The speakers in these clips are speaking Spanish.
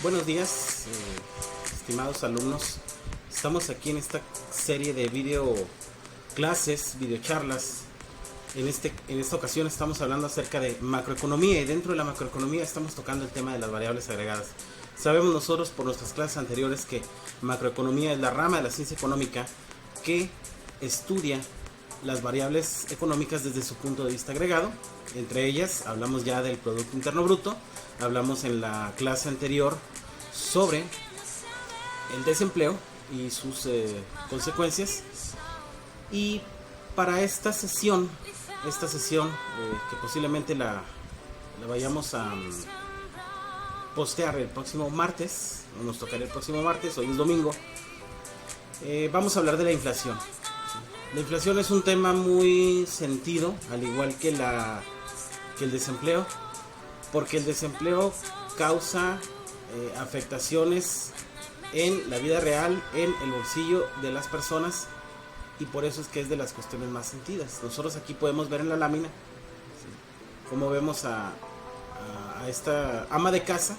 Buenos días, estimados alumnos. Estamos aquí en esta serie de video clases, videocharlas. En esta ocasión estamos hablando acerca de macroeconomía, y dentro de la macroeconomía estamos tocando el tema de las variables agregadas. Sabemos nosotros por nuestras clases anteriores que macroeconomía es la rama de la ciencia económica que estudia las variables económicas desde su punto de vista agregado. Entre ellas hablamos ya del Producto Interno Bruto, hablamos en la clase anterior sobre el desempleo y sus consecuencias. Y para esta sesión que posiblemente la vayamos a postear el próximo martes, o nos tocará el próximo martes, hoy es domingo, vamos a hablar de la inflación. La inflación es un tema muy sentido, al igual que el desempleo, porque el desempleo causa afectaciones en la vida real, en el bolsillo de las personas, y por eso es que es de las cuestiones más sentidas. Nosotros aquí podemos ver en la lámina, ¿sí?, cómo vemos a esta ama de casa.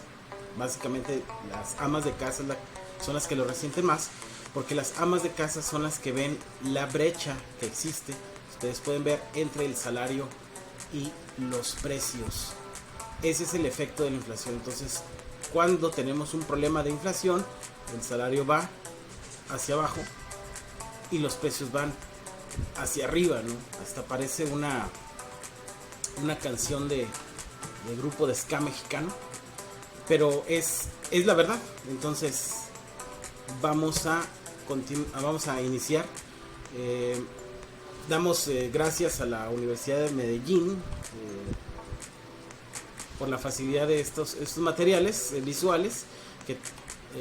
Básicamente las amas de casa son las que lo resienten más, porque las amas de casa son las que ven la brecha que existe, ustedes pueden ver, entre el salario y los precios. Ese es el efecto de la inflación. Entonces, cuando tenemos un problema de inflación, el salario va hacia abajo y los precios van hacia arriba, ¿no? Hasta parece una canción de grupo de ska mexicano, pero es la verdad. Entonces vamos a iniciar. Damos gracias a la Universidad de Medellín por la facilidad de estos materiales visuales que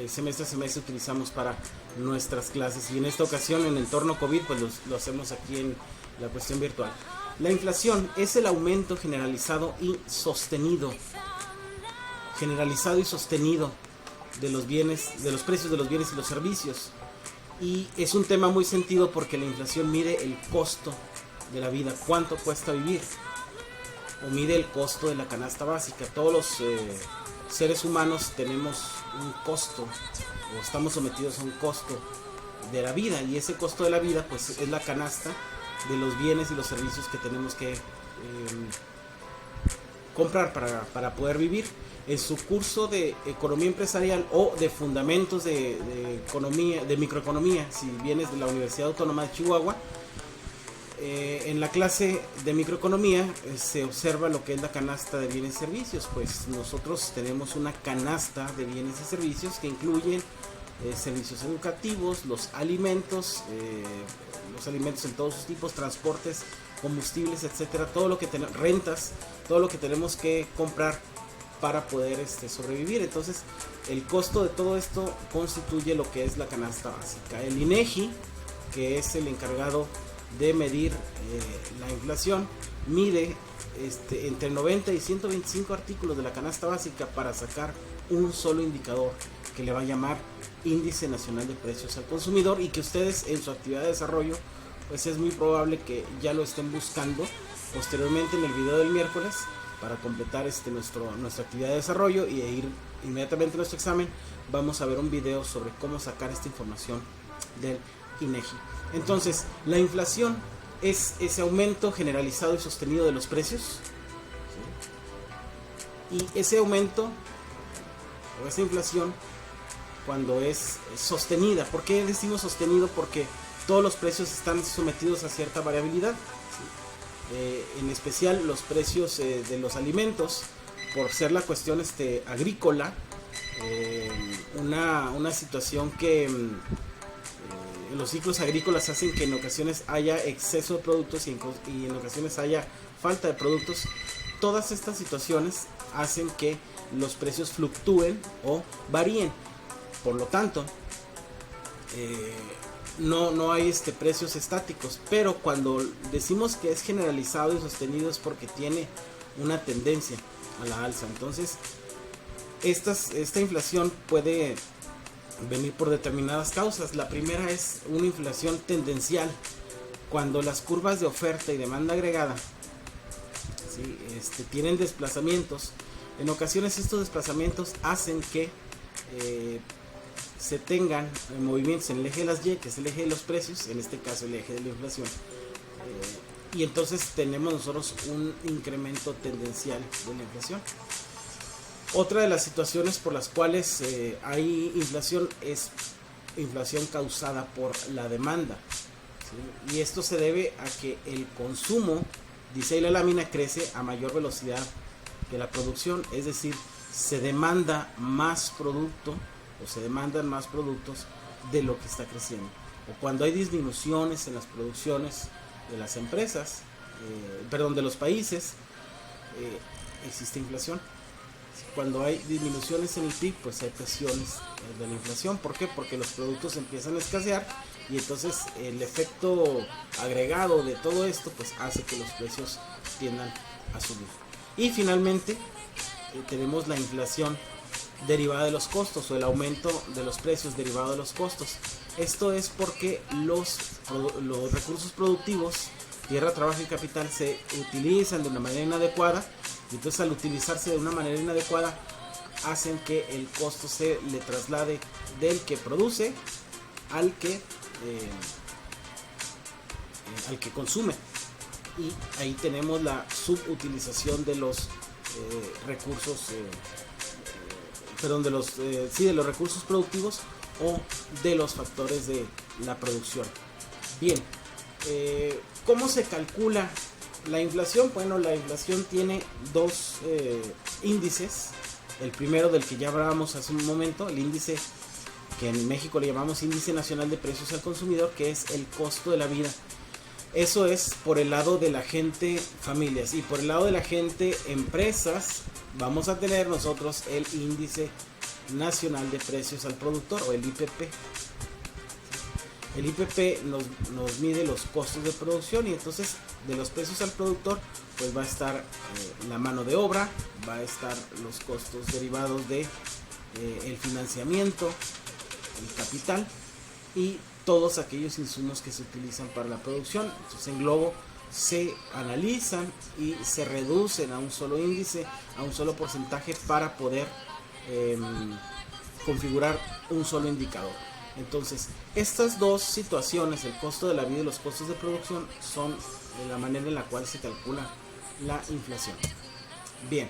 semestre a semestre utilizamos para nuestras clases, y en esta ocasión, en el entorno COVID, pues lo hacemos aquí en la cuestión virtual. La inflación es el aumento generalizado y sostenido de los bienes, de los precios de los bienes y los servicios. Y es un tema muy sentido porque la inflación mide el costo de la vida, cuánto cuesta vivir, o mide el costo de la canasta básica. Todos los seres humanos tenemos un costo, o estamos sometidos a un costo de la vida, y ese costo de la vida pues es la canasta de los bienes y los servicios que tenemos que comprar para poder vivir. En su curso de economía empresarial o de fundamentos de economía, de microeconomía, si vienes de la Universidad Autónoma de Chihuahua, en la clase de microeconomía se observa lo que es la canasta de bienes y servicios. Pues nosotros tenemos una canasta de bienes y servicios que incluyen servicios educativos, los alimentos en todos sus tipos, transportes, combustibles, etcétera, rentas, todo lo que tenemos que comprar para poder sobrevivir. Entonces, el costo de todo esto constituye lo que es la canasta básica. El INEGI, que es el encargado de medir la inflación, mide entre 90 y 125 artículos de la canasta básica para sacar un solo indicador que le va a llamar Índice Nacional de Precios al Consumidor, y que ustedes en su actividad de desarrollo pues es muy probable que ya lo estén buscando posteriormente en el video del miércoles para completar nuestra actividad de desarrollo y ir inmediatamente a nuestro examen. Vamos a ver un video sobre cómo sacar esta información del INEGI. Entonces, la inflación es ese aumento generalizado y sostenido de los precios, ¿sí? Y ese aumento o esa inflación, cuando es sostenida, ¿por qué decimos sostenido? Porque todos los precios están sometidos a cierta variabilidad, ¿sí? En especial los precios de los alimentos, por ser la cuestión agrícola, una situación que los ciclos agrícolas hacen que en ocasiones haya exceso de productos y en ocasiones haya falta de productos. Todas estas situaciones hacen que los precios fluctúen o varíen. Por lo tanto, no hay precios estáticos, pero cuando decimos que es generalizado y sostenido es porque tiene una tendencia a la alza. Entonces, esta inflación puede venir por determinadas causas. La primera es una inflación tendencial, cuando las curvas de oferta y demanda agregada, ¿sí?, tienen desplazamientos. En ocasiones estos desplazamientos hacen que se tengan movimientos en el eje de las Y, que es el eje de los precios, en este caso el eje de la inflación, y entonces tenemos nosotros un incremento tendencial de la inflación. Otra de las situaciones por las cuales hay inflación es inflación causada por la demanda, ¿sí? Y esto se debe a que el consumo, dice ahí la lámina, crece a mayor velocidad que la producción, es decir, se demanda más producto o se demandan más productos de lo que está creciendo. O cuando hay disminuciones en las producciones de las empresas, de los países, existe inflación. Cuando hay disminuciones en el PIB, pues hay presiones de la inflación. ¿Por qué? Porque los productos empiezan a escasear y entonces el efecto agregado de todo esto pues hace que los precios tiendan a subir. Y finalmente tenemos la inflación derivada de los costos o el aumento de los precios derivado de los costos. Esto es porque los recursos productivos, tierra, trabajo y capital, se utilizan de una manera inadecuada, y entonces al utilizarse de una manera inadecuada hacen que el costo se le traslade del que produce al que consume, y ahí tenemos la subutilización de los recursos de los recursos productivos o de los factores de la producción. Bien, ¿cómo se calcula la inflación? Bueno, la inflación tiene dos índices. El primero, del que ya hablábamos hace un momento, el índice que en México le llamamos Índice Nacional de Precios al Consumidor, que es el costo de la vida. Eso es por el lado de la gente, familias, y por el lado de la gente, empresas. Vamos a tener nosotros el Índice Nacional de Precios al Productor, o el IPP. El IPP nos mide los costos de producción, y entonces de los precios al productor pues va a estar la mano de obra, va a estar los costos derivados de el financiamiento, el capital y todos aquellos insumos que se utilizan para la producción. Entonces en Globo se analizan y se reducen a un solo índice, a un solo porcentaje, para poder configurar un solo indicador. Entonces, estas dos situaciones, el costo de la vida y los costos de producción, son la manera en la cual se calcula la inflación. Bien,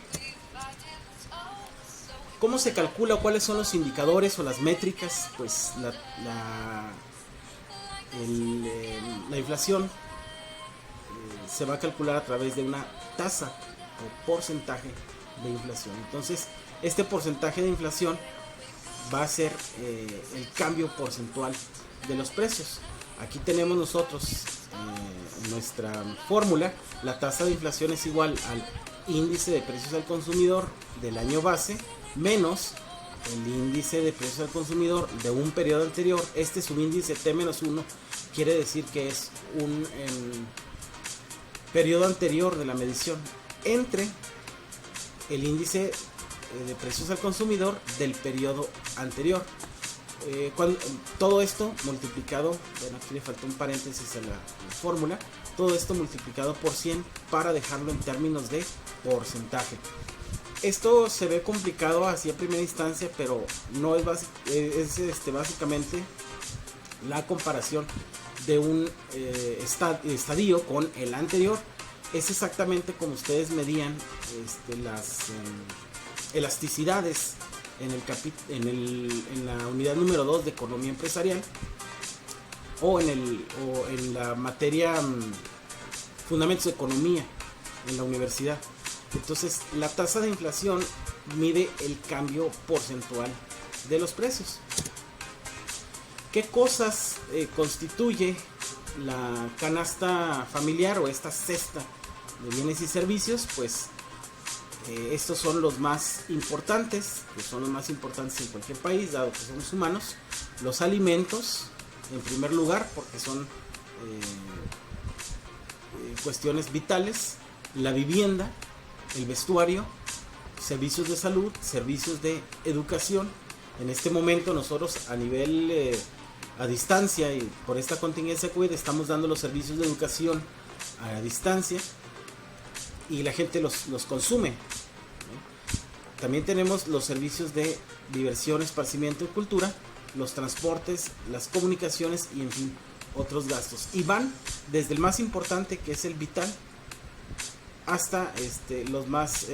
¿cómo se calcula? ¿Cuáles son los indicadores o las métricas? Pues la inflación se va a calcular a través de una tasa o porcentaje de inflación. Entonces, este porcentaje de inflación va a ser el cambio porcentual de los precios. Aquí tenemos nosotros nuestra fórmula. La tasa de inflación es igual al índice de precios al consumidor del año base menos el índice de precios al consumidor de un periodo anterior. Este subíndice T-1 quiere decir que es un periodo anterior de la medición entre el índice de precios al consumidor del periodo anterior. Todo esto multiplicado, bueno, aquí le faltó un paréntesis a la fórmula, todo esto multiplicado por 100 para dejarlo en términos de porcentaje. Esto se ve complicado así a primera instancia, pero no es, básicamente la comparación de un estadio con el anterior. Es exactamente como ustedes medían las elasticidades en la unidad número 2 de economía empresarial, o en la materia fundamentos de economía en la universidad. Entonces, la tasa de inflación mide el cambio porcentual de los precios. ¿Qué cosas constituye la canasta familiar o esta cesta de bienes y servicios? Pues estos son los más importantes, que son los más importantes en cualquier país, dado que somos humanos. Los alimentos, en primer lugar, porque son cuestiones vitales. La vivienda, el vestuario, servicios de salud, servicios de educación. En este momento nosotros a nivel a distancia, y por esta contingencia COVID, estamos dando los servicios de educación a distancia y la gente los consume. También tenemos los servicios de diversión, esparcimiento y cultura, los transportes, las comunicaciones y en fin, otros gastos. Y van desde el más importante, que es el vital, hasta los más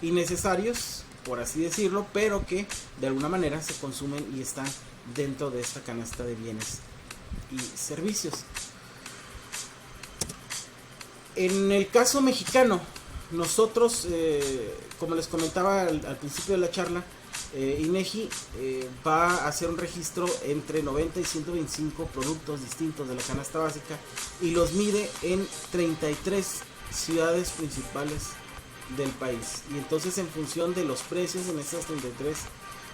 innecesarios, por así decirlo, pero que de alguna manera se consumen y están dentro de esta canasta de bienes y servicios. En el caso mexicano, nosotros, como les comentaba al principio de la charla, INEGI va a hacer un registro entre 90 y 125 productos distintos de la canasta básica y los mide en 33 ciudades principales del país. Y entonces, en función de los precios en esas 33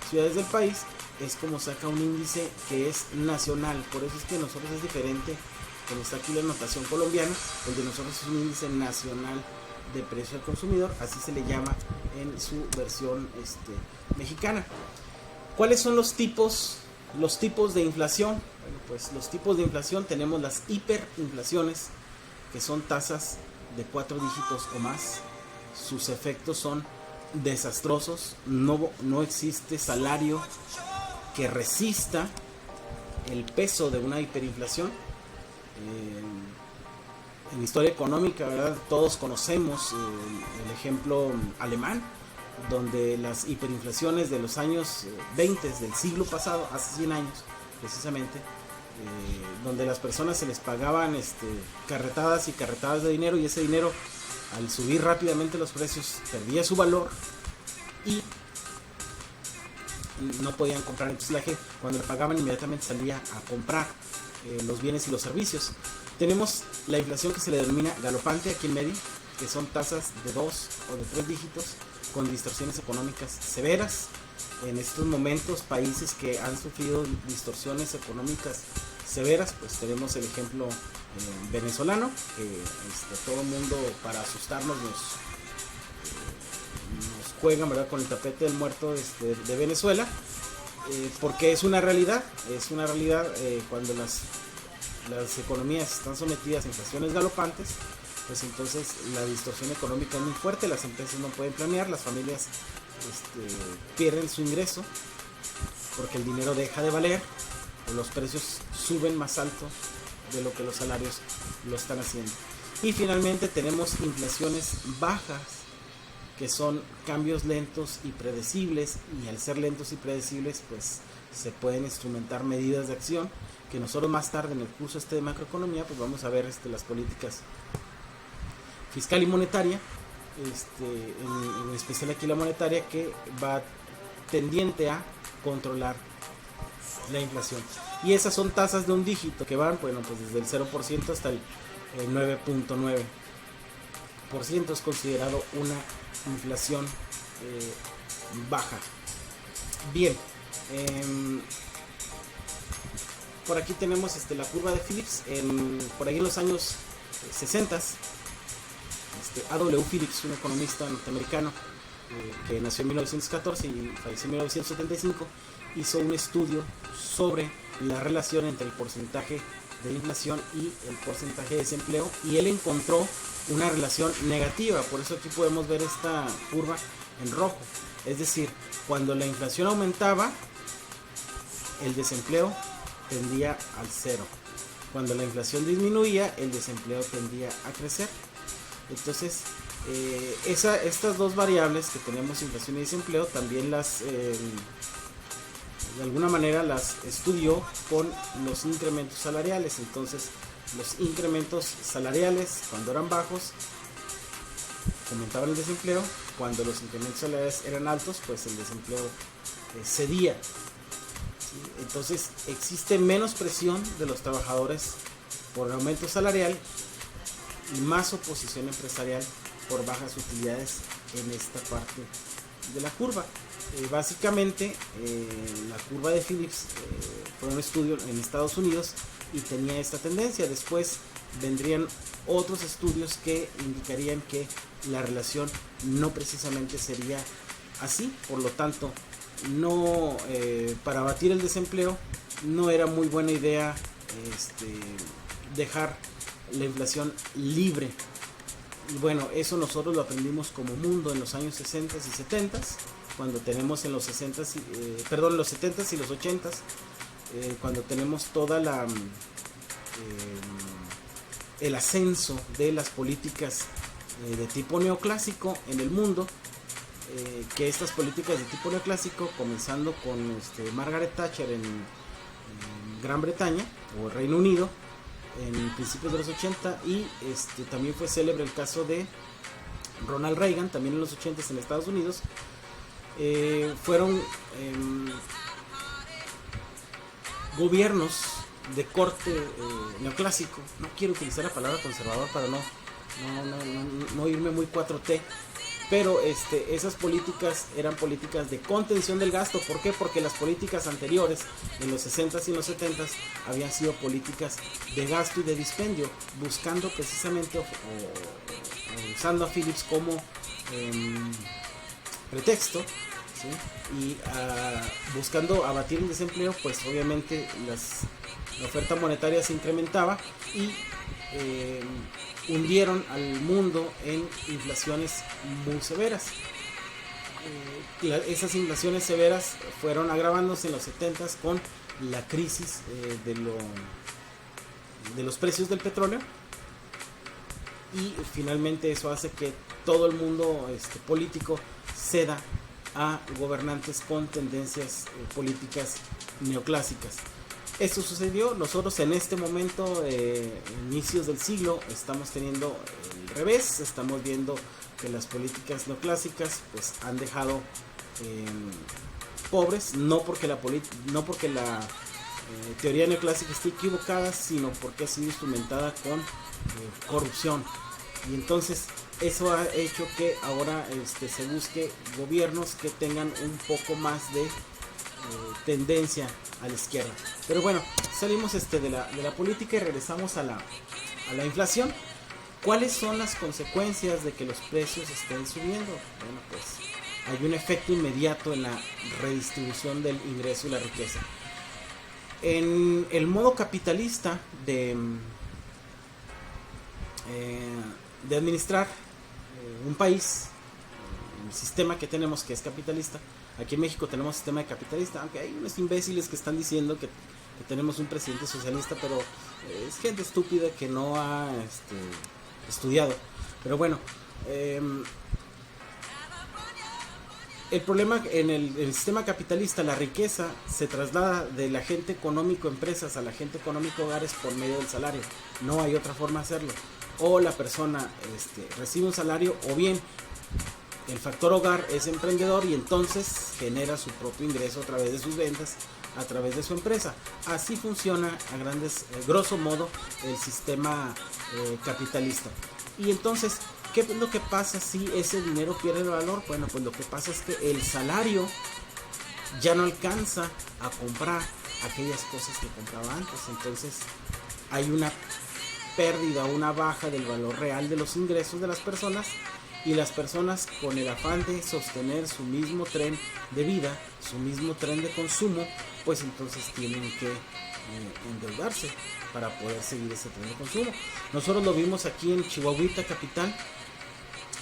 ciudades del país, es como saca un índice que es nacional. Por eso es que nosotros es diferente, como está aquí la notación colombiana, el de nosotros es un índice nacional de precio al consumidor, así se le llama en su versión mexicana. ¿Cuáles son los tipos de inflación? Bueno, pues los tipos de inflación tenemos las hiperinflaciones, que son tasas de 4 dígitos o más. Sus efectos son desastrosos. No existe salario que resista el peso de una hiperinflación. En historia económica, ¿verdad?, todos conocemos el ejemplo alemán, donde las hiperinflaciones de los años 20 del siglo pasado, hace 100 años precisamente, donde las personas se les pagaban carretadas y carretadas de dinero, y ese dinero, al subir rápidamente los precios, perdía su valor y no podían comprar. Entonces la gente, cuando le pagaban, inmediatamente salía a comprar los bienes y los servicios. Tenemos la inflación que se le denomina galopante aquí en medio, que son tasas de 2 o de 3 dígitos con distorsiones económicas severas. En estos momentos, países que han sufrido distorsiones económicas severas, pues tenemos el ejemplo venezolano, que todo el mundo, para asustarnos, nos juegan, ¿verdad?, con el tapete del muerto de Venezuela, porque es una realidad cuando las economías están sometidas a inflaciones galopantes, pues entonces la distorsión económica es muy fuerte, las empresas no pueden planear, las familias pierden su ingreso porque el dinero deja de valer, o los precios suben más alto de lo que los salarios lo están haciendo. Y finalmente tenemos inflaciones bajas, que son cambios lentos y predecibles, y al ser lentos y predecibles, pues se pueden instrumentar medidas de acción, que nosotros más tarde en el curso de macroeconomía pues vamos a ver las políticas fiscal y monetaria, en especial aquí la monetaria, que va tendiente a controlar la inflación. Y esas son tasas de un dígito que van, bueno, pues desde el 0% hasta el 9.9%. Es considerado una inflación baja. Bien, por aquí tenemos la curva de Phillips. Por ahí en los años 60, A.W. Phillips, un economista norteamericano que nació en 1914 y falleció en 1975, hizo un estudio sobre la relación entre el porcentaje de inflación y el porcentaje de desempleo, y él encontró una relación negativa. Por eso aquí podemos ver esta curva en rojo, es decir, cuando la inflación aumentaba, el desempleo tendía al cero. Cuando la inflación disminuía, el desempleo tendía a crecer. Entonces, estas dos variables que tenemos, inflación y desempleo, también de alguna manera las estudió con los incrementos salariales. Entonces, los incrementos salariales, cuando eran bajos, aumentaban el desempleo. Cuando los incrementos salariales eran altos, pues el desempleo cedía. Entonces existe menos presión de los trabajadores por el aumento salarial y más oposición empresarial por bajas utilidades en esta parte de la curva. Básicamente la curva de Phillips fue un estudio en Estados Unidos y tenía esta tendencia. Después vendrían otros estudios que indicarían que la relación no precisamente sería así. Por lo tanto, no, para abatir el desempleo no era muy buena idea dejar la inflación libre Y bueno, eso nosotros lo aprendimos como mundo en los años 60 y 70, cuando tenemos en los 60, perdón, los 70 y los 80, cuando tenemos toda el ascenso de las políticas de tipo neoclásico en el mundo, que estas políticas de tipo neoclásico, comenzando con Margaret Thatcher en Gran Bretaña o Reino Unido en principios de los 80, y también fue célebre el caso de Ronald Reagan también en los 80 en Estados Unidos. Fueron gobiernos de corte neoclásico. No quiero utilizar la palabra conservador para no irme muy 4T, pero esas políticas eran políticas de contención del gasto. ¿Por qué? Porque las políticas anteriores, en los 60s y los 70s, habían sido políticas de gasto y de dispendio, buscando precisamente o usando a Phillips como pretexto, ¿sí? Y buscando abatir el desempleo, pues obviamente la oferta monetaria se incrementaba y hundieron al mundo en inflaciones muy severas. Esas inflaciones severas fueron agravándose en los 70s con la crisis de los precios del petróleo, y finalmente eso hace que todo el mundo político ceda a gobernantes con tendencias políticas neoclásicas. Esto sucedió. Nosotros en este momento, inicios del siglo, estamos teniendo el revés. Estamos viendo que las políticas neoclásicas pues han dejado pobres, no porque la teoría neoclásica esté equivocada, sino porque ha sido instrumentada con corrupción. Y entonces eso ha hecho que ahora se busque gobiernos que tengan un poco más de tendencia a la izquierda. Pero bueno, salimos de la política y regresamos a la inflación. ¿Cuáles son las consecuencias de que los precios estén subiendo? Bueno, pues hay un efecto inmediato en la redistribución del ingreso y la riqueza. En el modo capitalista de administrar un país, el sistema que tenemos, que es capitalista. Aquí en México tenemos sistema de capitalista, aunque hay unos imbéciles que están diciendo que tenemos un presidente socialista, pero es gente estúpida que no ha estudiado. Pero bueno, el problema en el sistema capitalista, la riqueza se traslada del agente económico empresas al agente económico hogares por medio del salario. No hay otra forma de hacerlo. O la persona recibe un salario, o bien el factor hogar es emprendedor y entonces genera su propio ingreso a través de sus ventas, a través de su empresa. Así funciona a grosso modo el sistema capitalista. Y entonces, ¿qué es lo que pasa si ese dinero pierde el valor? Bueno, pues lo que pasa es que el salario ya no alcanza a comprar aquellas cosas que compraba antes. Entonces hay una pérdida, una baja del valor real de los ingresos de las personas, y las personas, con el afán de sostener su mismo tren de vida, su mismo tren de consumo, pues entonces tienen que endeudarse para poder seguir ese tren de consumo. Nosotros lo vimos aquí en Chihuahuita capital,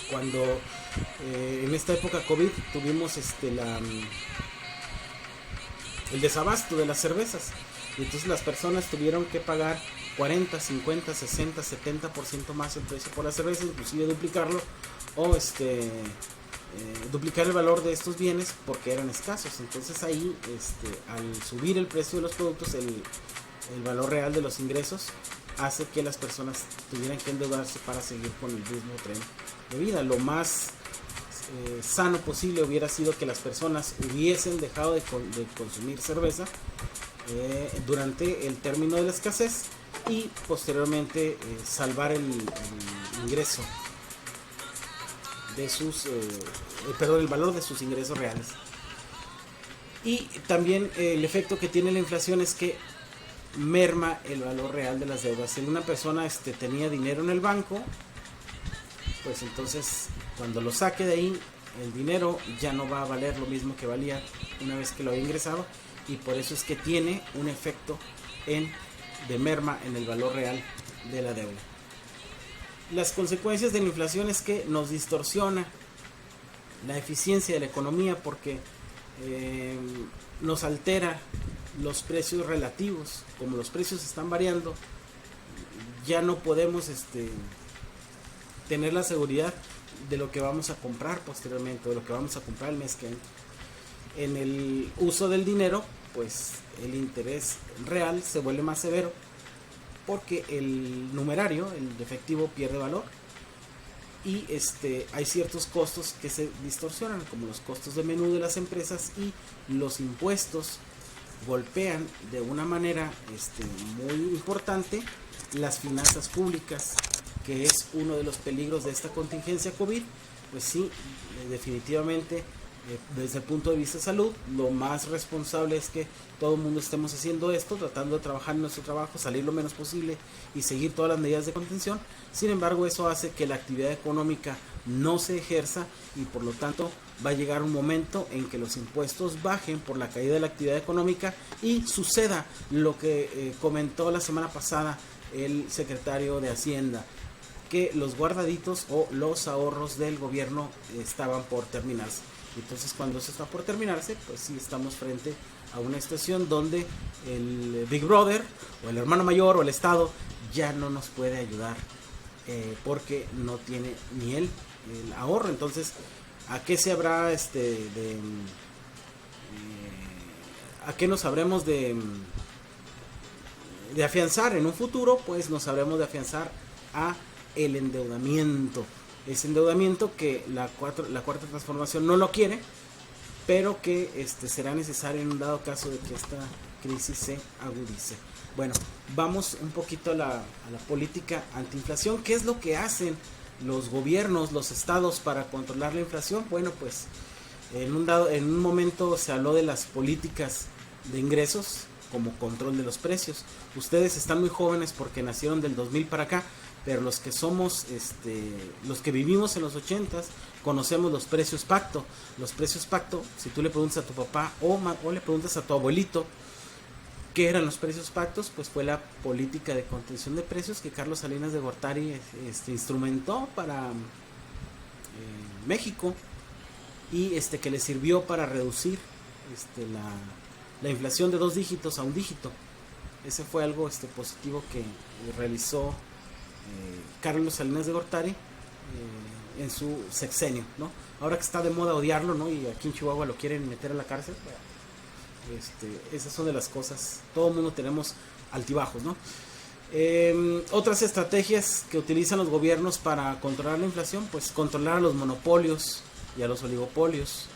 cuando en esta época COVID tuvimos el desabasto de las cervezas, y entonces las personas tuvieron que pagar 40, 50, 60, 70% más el precio por la cerveza, inclusive duplicarlo, o duplicar el valor de estos bienes porque eran escasos. Entonces ahí, al subir el precio de los productos, el valor real de los ingresos hace que las personas tuvieran que endeudarse para seguir con el mismo tren de vida. Lo más sano posible hubiera sido que las personas hubiesen dejado de consumir cerveza durante el término de la escasez, y posteriormente salvar el ingreso de el valor de sus ingresos reales. Y también el efecto que tiene la inflación es que merma el valor real de las deudas. Si una persona tenía dinero en el banco, pues entonces cuando lo saque de ahí, el dinero ya no va a valer lo mismo que valía una vez que lo había ingresado, y por eso es que tiene un efecto de merma en el valor real de la deuda. las consecuencias de la inflación es que nos distorsiona la eficiencia de la economía porque nos altera los precios relativos. Como los precios están variando, ya no podemos tener la seguridad de lo que vamos a comprar posteriormente, o de lo que vamos a comprar el mes que entra. En el uso del dinero, pues el interés real se vuelve más severo porque el numerario, el efectivo, pierde valor, y hay ciertos costos que se distorsionan, como los costos de menú de las empresas, y los impuestos golpean de una manera muy importante las finanzas públicas, que es uno de los peligros de esta contingencia COVID. Pues sí, definitivamente, desde el punto de vista de salud, lo más responsable es que todo el mundo estemos haciendo esto, tratando de trabajar en nuestro trabajo, salir lo menos posible y seguir todas las medidas de contención. Sin embargo, eso hace que la actividad económica no se ejerza, y por lo tanto va a llegar un momento en que los impuestos bajen por la caída de la actividad económica y suceda lo que comentó la semana pasada el secretario de Hacienda, que los guardaditos o los ahorros del gobierno estaban por terminarse. Entonces, cuando eso está por terminarse, pues sí estamos frente a una situación donde el Big Brother o el hermano mayor o el Estado ya no nos puede ayudar, porque no tiene ni el ahorro. Entonces, ¿a qué se habrá a qué nos habremos de afianzar en un futuro? Pues nos habremos de afianzar a el endeudamiento. Ese endeudamiento que la cuarta transformación no lo quiere, pero que será necesario en un dado caso de que esta crisis se agudice. Bueno, vamos un poquito a la política antiinflación. ¿Qué es lo que hacen los gobiernos, los estados para controlar la inflación? Bueno, pues en un momento se habló de las políticas de ingresos como control de los precios. Ustedes están muy jóvenes porque nacieron del 2000 para acá, pero los que somos, los que vivimos en los 80s, conocemos los precios pacto. Los precios pacto, si tú le preguntas a tu papá o le preguntas a tu abuelito qué eran los precios pactos, pues fue la política de contención de precios que Carlos Salinas de Gortari instrumentó para México, y que le sirvió para reducir la inflación de 2 dígitos a 1 dígito. Ese fue algo positivo que realizó Carlos Salinas de Gortari en su sexenio, ¿no? Ahora que está de moda odiarlo, ¿no? Y aquí en Chihuahua lo quieren meter a la cárcel. Esas son de las cosas. Todo el mundo tenemos altibajos, ¿no? Otras estrategias que utilizan los gobiernos para controlar la inflación, pues controlar a los monopolios y a los oligopolios.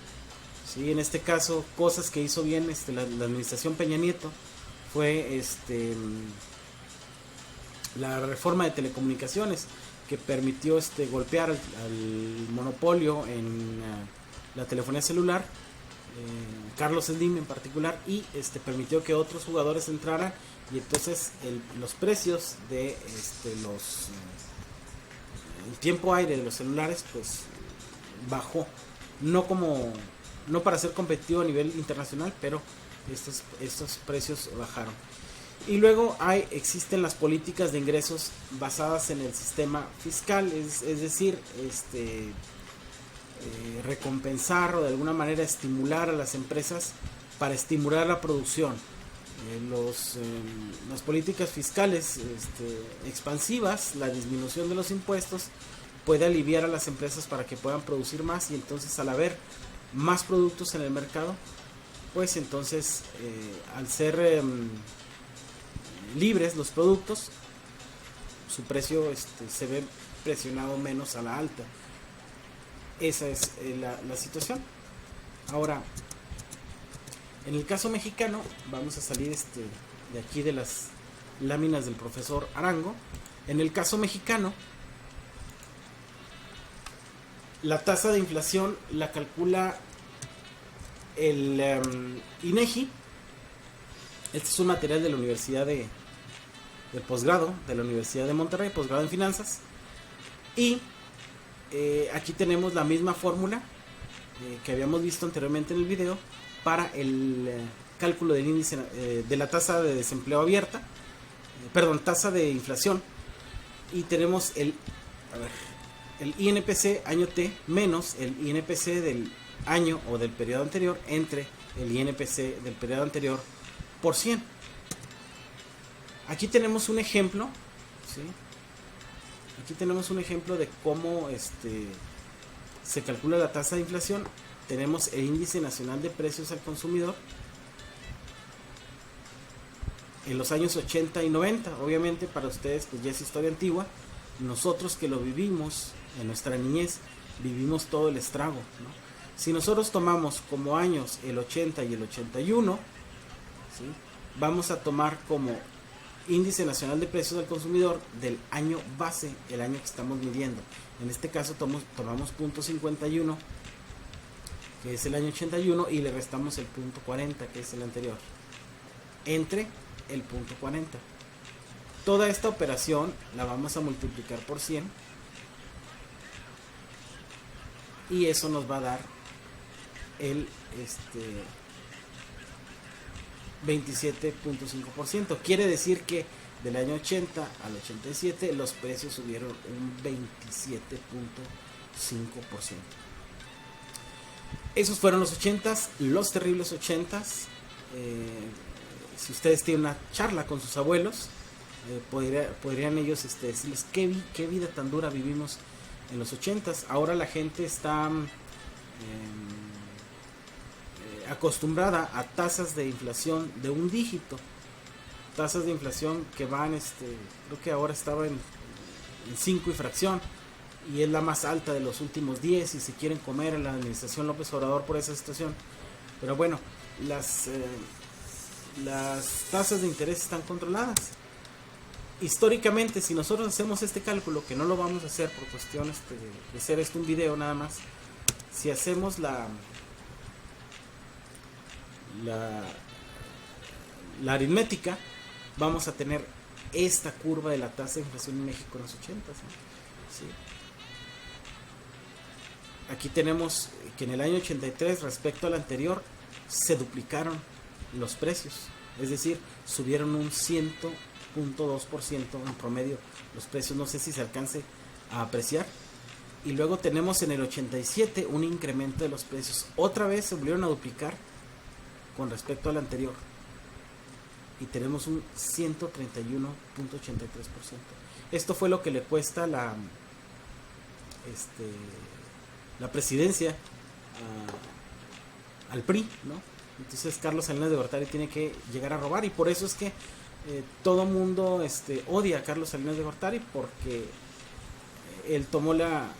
Sí, en este caso, cosas que hizo bien la administración Peña Nieto fue la reforma de telecomunicaciones, que permitió golpear al monopolio en la telefonía celular, Carlos Slim en particular, y permitió que otros jugadores entraran, y entonces los precios de el tiempo aire de los celulares pues bajó, no para ser competitivo a nivel internacional, pero estos precios bajaron. Y luego existen las políticas de ingresos basadas en el sistema fiscal, es decir, recompensar o de alguna manera estimular a las empresas para estimular la producción. Las políticas fiscales expansivas, la disminución de los impuestos, puede aliviar a las empresas para que puedan producir más, y entonces al haber más productos en el mercado, pues entonces al ser libres los productos, su precio se ve presionado menos a la alta. Esa es la situación. Ahora, en el caso mexicano, vamos a salir de aquí de las láminas del profesor Arango. En el caso mexicano, la tasa de inflación la calcula el INEGI. Este es un material de la Universidad del posgrado, de la Universidad de Monterrey, posgrado en finanzas. Y aquí tenemos la misma fórmula que habíamos visto anteriormente en el video para el cálculo del índice de la tasa de desempleo abierta, tasa de inflación. Y tenemos a ver, el INPC año T menos el INPC del año o del periodo anterior entre el INPC del periodo anterior por 100. Aquí tenemos un ejemplo, ¿sí? Aquí tenemos un ejemplo de cómo se calcula la tasa de inflación. Tenemos el índice nacional de precios al consumidor en los años 80 y 90. Obviamente para ustedes pues ya es historia antigua. Nosotros que lo vivimos en nuestra niñez, vivimos todo el estrago, ¿no? Si nosotros tomamos como años el 80 y el 81, ¿sí?, vamos a tomar como índice nacional de precios al consumidor del año base, el año que estamos midiendo. En este caso tomamos punto 51, que es el año 81, y le restamos el punto 40, que es el anterior, entre el punto 40. Toda esta operación la vamos a multiplicar por 100 y eso nos va a dar el 27.5%. Quiere decir que del año 80 al 87 los precios subieron un 27.5%. Esos fueron los 80s, los terribles 80s. Si ustedes tienen una charla con sus abuelos, podrían ellos decirles qué vida tan dura vivimos en los 80s. Ahora la gente está acostumbrada a tasas de inflación de un dígito, tasas de inflación que van, creo que ahora estaba en 5 y fracción, y es la más alta de los últimos 10, y se quieren comer a la administración López Obrador por esa situación. Pero bueno, las tasas de interés están controladas. Históricamente, si nosotros hacemos este cálculo, que no lo vamos a hacer por cuestiones de hacer esto un video nada más, si hacemos la aritmética, vamos a tener esta curva de la tasa de inflación en México en los 80, ¿sí? Aquí tenemos que en el año 83 respecto al anterior se duplicaron los precios, es decir, subieron un 100.2% en promedio los precios. No sé si se alcance a apreciar. Y luego tenemos en el 87 un incremento de los precios, otra vez se volvieron a duplicar con respecto al anterior y tenemos un 131.83%. Esto fue lo que le cuesta la presidencia al PRI, ¿no? Entonces Carlos Salinas de Gortari tiene que llegar a robar, y por eso es que todo mundo odia a Carlos Salinas de Gortari, porque él tomó la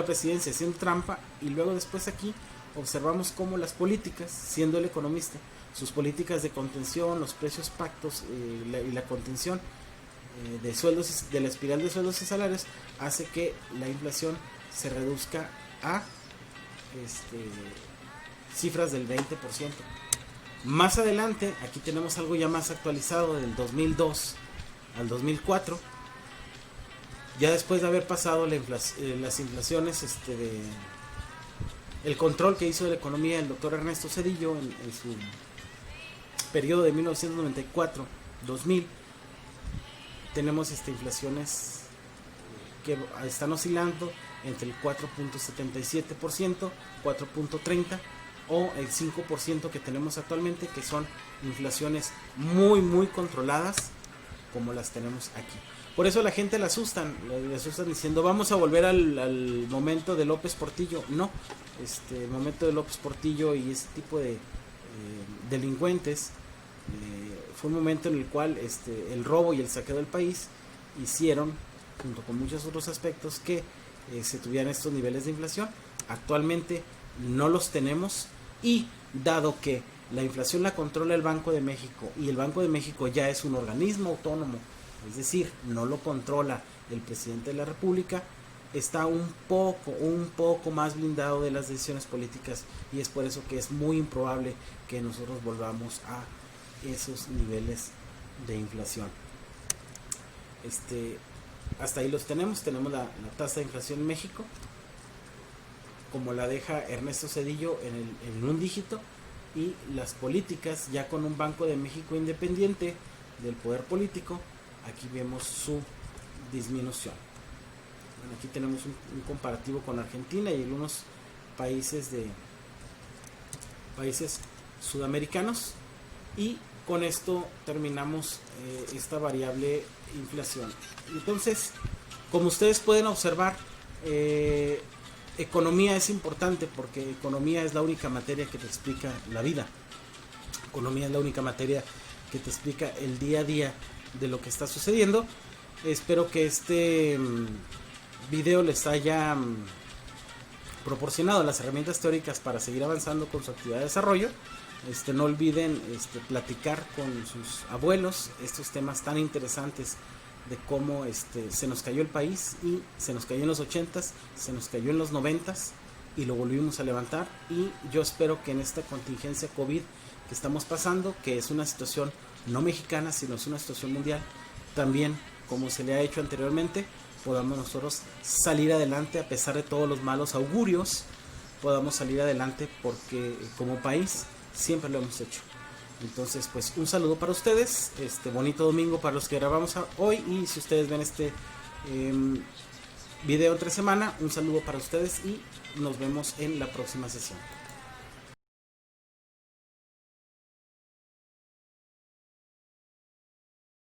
presidencia haciendo trampa, y luego después aquí observamos cómo las políticas, siendo el economista, sus políticas de contención, los precios pactos y la contención de sueldos, de la espiral de sueldos y salarios, hace que la inflación se reduzca a cifras del 20%. Más adelante, aquí tenemos algo ya más actualizado, del 2002 al 2004, ya después de haber pasado las inflaciones el control que hizo de la economía el doctor Ernesto Zedillo en su periodo de 1994-2000, tenemos inflaciones que están oscilando entre el 4.77%, 4.30% o el 5% que tenemos actualmente, que son inflaciones muy muy controladas como las tenemos aquí. Por eso la gente le asustan diciendo vamos a volver al momento de López Portillo. No, el momento de López Portillo y ese tipo de delincuentes fue un momento en el cual el robo y el saqueo del país hicieron, junto con muchos otros aspectos, que se tuvieran estos niveles de inflación. Actualmente no los tenemos, y dado que la inflación la controla el Banco de México, y el Banco de México ya es un organismo autónomo, es decir, no lo controla el presidente de la República, está un poco más blindado de las decisiones políticas, y es por eso que es muy improbable que nosotros volvamos a esos niveles de inflación. Hasta ahí los tenemos la tasa de inflación en México, como la deja Ernesto Zedillo en un dígito, y las políticas ya con un Banco de México independiente del poder político. Aquí vemos su disminución. Bueno, aquí tenemos un comparativo con Argentina y algunos países sudamericanos, y con esto terminamos esta variable inflación. Entonces, como ustedes pueden observar, economía es importante porque economía es la única materia que te explica la vida. Economía es la única materia que te explica el día a día de lo que está sucediendo. Espero que este video les haya proporcionado las herramientas teóricas para seguir avanzando con su actividad de desarrollo. No olviden platicar con sus abuelos estos temas tan interesantes de cómo se nos cayó el país, y se nos cayó en los 80s, se nos cayó en los 90s y lo volvimos a levantar. Y yo espero que en esta contingencia COVID que estamos pasando, que es una situación no mexicana sino es una situación mundial, también como se le ha hecho anteriormente, podamos nosotros salir adelante a pesar de todos los malos augurios. Podamos salir adelante porque como país siempre lo hemos hecho. Entonces, pues un saludo para ustedes, bonito domingo para los que grabamos hoy, y si ustedes ven este video entre semana, un saludo para ustedes y nos vemos en la próxima sesión.